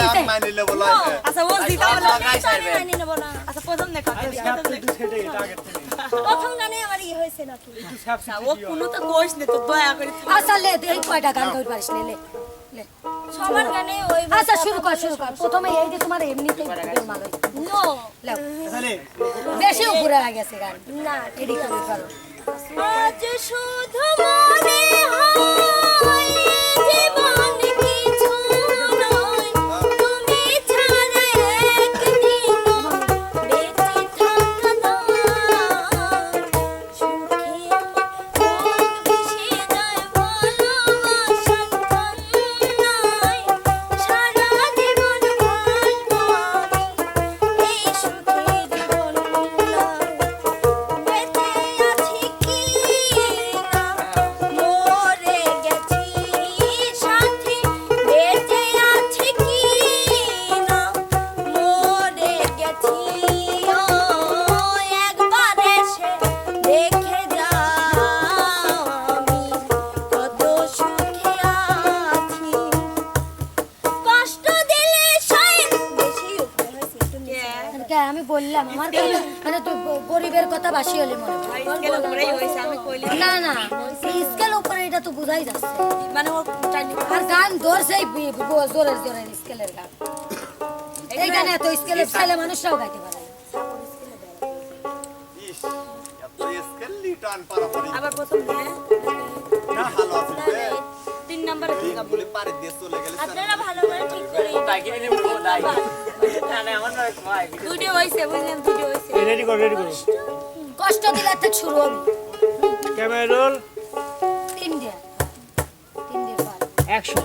আমি মানি নেব না আচ্ছা ও জিতা বলে মানি নেব না আচ্ছা প্রথম দেখো প্রথম গানে আমার ই হয়েছে নাকি ও কোনো তো কোর্স নে তো দয়া করে আচ্ছা লে এই কয়টা গান গাইতে পারিস লে লে সবার গানে ওই আচ্ছা শুরু কর প্রথমে এই যে তোমার এমনিতেই ভালো নো লাও বেশি উপরে হয়ে গেছে গান না এডি করে করো আজ শুধু মনে হয় জীবন কিছু নয় তুমি ছাড়া একদিনও বেঁচে থাকা নয় সুখে মন ভেসে যায় ভালোবাসার কান্নায় সারা জীবন ভাসবো আমি এই সুখের বন্যায় বেঁচে আছি কি না মরে গেছি সাথী বেঁচে আছি কি না মরে গেছি ও একবার এসে দেখে যাও আমি কত সুখে আছি কষ্ট দিলে সাই বেশি উপরে হয়েছে একটু নিচে আমি বললাম আমার মানে তুই গরিবের কথা বাসি হলে মনে হয় স্কেল উপরেই হয়েছে আমি কইলি না না স্কেল উপরে এটা তো বুঝাই যাচ্ছে মানে ও আর গান ধরছে জোরের জোরের স্কেলের গান এই গানে এত স্কেলের ছেলে মানুষরাও গাইতে পারে ইস এত স্কেল লিটান পারাপারি আবার প্রথম দিয়ে না ভালো আছে রে 3 নম্বরে ঠিক আছে বলে পারে দিয়ে চলে গেলে আপনারা ভালো করে ঠিক করে ভিডিও হইছে বুঝলেন ভিডিও হইছে রেডি করো কষ্ট দিলে থেকে শুরু হবে ক্যামেরা রোল 3 দিয়ে পর অ্যাকশন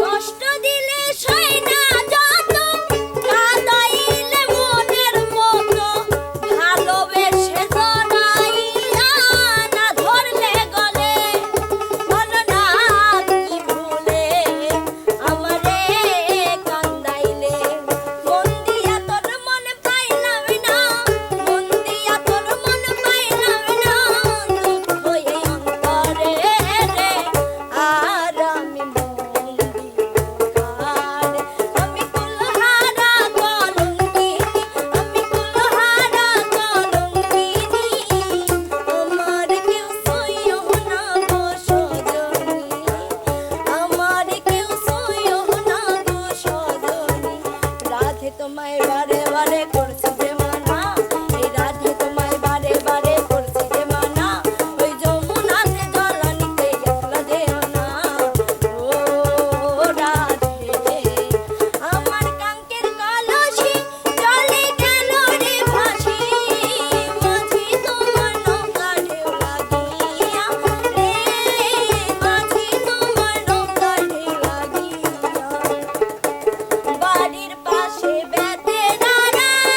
কষ্ট দিলে সই না যত কাঁদাইলে মনের মতো ভালোবেসে জড়াইয়া না ধরলে গলে মন না কি ভুলে আমারে কান্দাইলে মন দিয়া তোর মন পাইলাম না মন দিয়া তোর মন পাইলাম না দুঃখ হয়ে অন্তরে রে আর আমি আমি কুলহারা কলঙ্কি আমি কুলহারা কলঙ্কি আমার কেউ সইও না গো সজনী আমার কেউ সইও না গো সজনী রাধে তোমায় বারে বারে করছি যে মানা এই রাধে তোমায় বারে বারে করছি যে মানা ওই যমুনাতে জল নিতে একলা যেও না ও রাধে আমার কাঙ্কের কলসি চলে গেল রে ভাসি মাঝি তোমার নৌকা ঢেউ লাগিয়া রে মাঝি তোমার নৌকা ঢেউ লাগিয়া বাড়ির পাশে বেতে দাঁড়ায়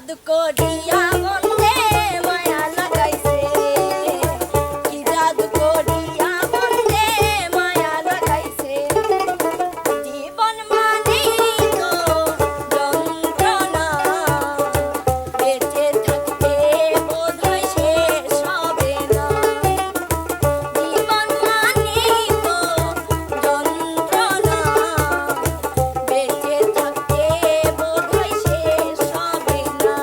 জাদু করিয়া মনে মায়া লাগাইছে কি জাদু করিয়া মনে মায়া লাগাইছে জীবন মানে তো যন্ত্রণা বেঁচে থাকতে বোধহয় শেষ হবে না জীবন মানে তো যন্ত্রণা বেঁচে থাকতে বোধহয় শেষ হবে না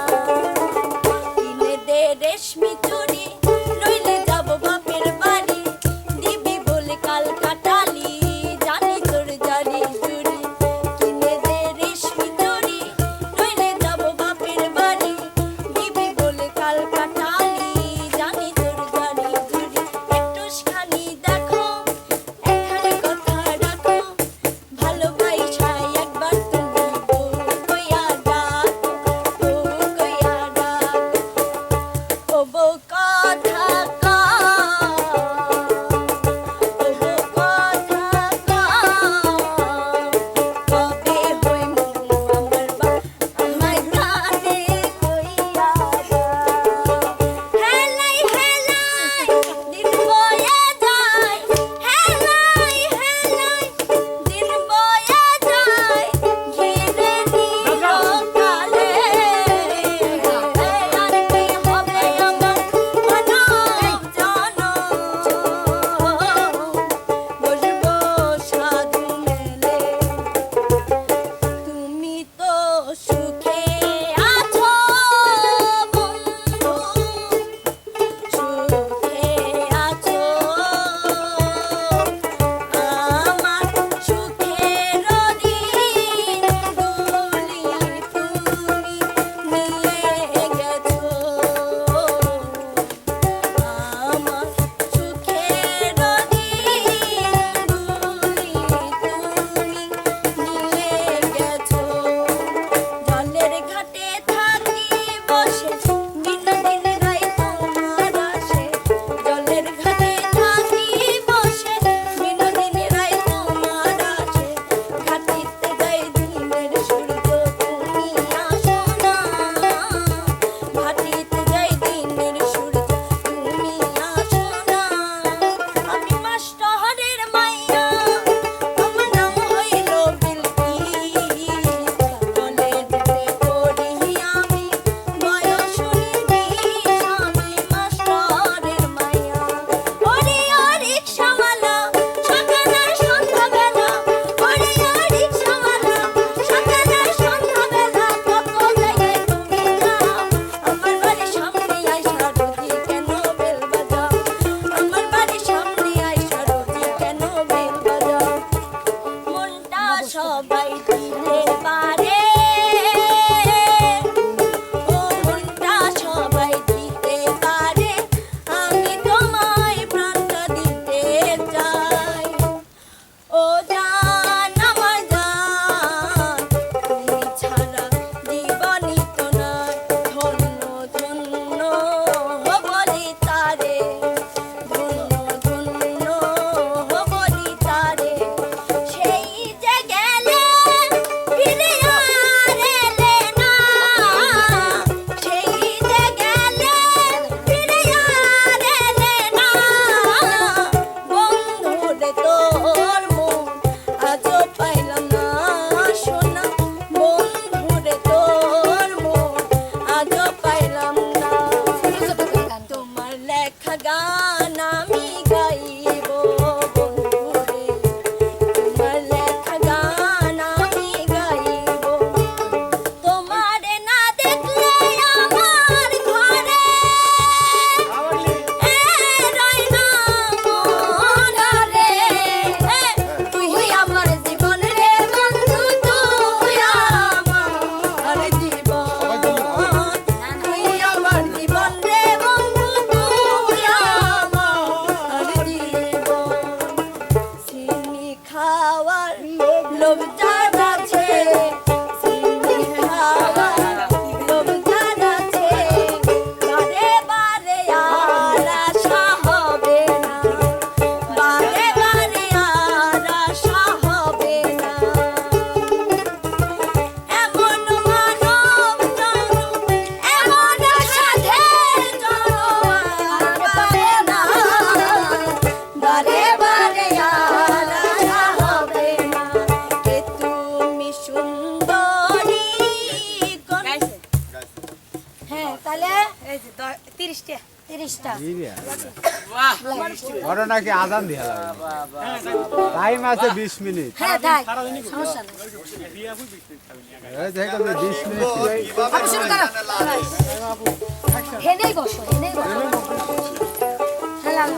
এই যে 30 টা 30টা ওরা নাকি আজান দিয়ে টাইম আছে 20 মিনিট হ্যাঁ তাই সমস্যা নেই এই দেখো 20 মিনিট কিভাবে আমি শুরু করো। জানে লাল? হেনেই বসো হ্যাঁ লালা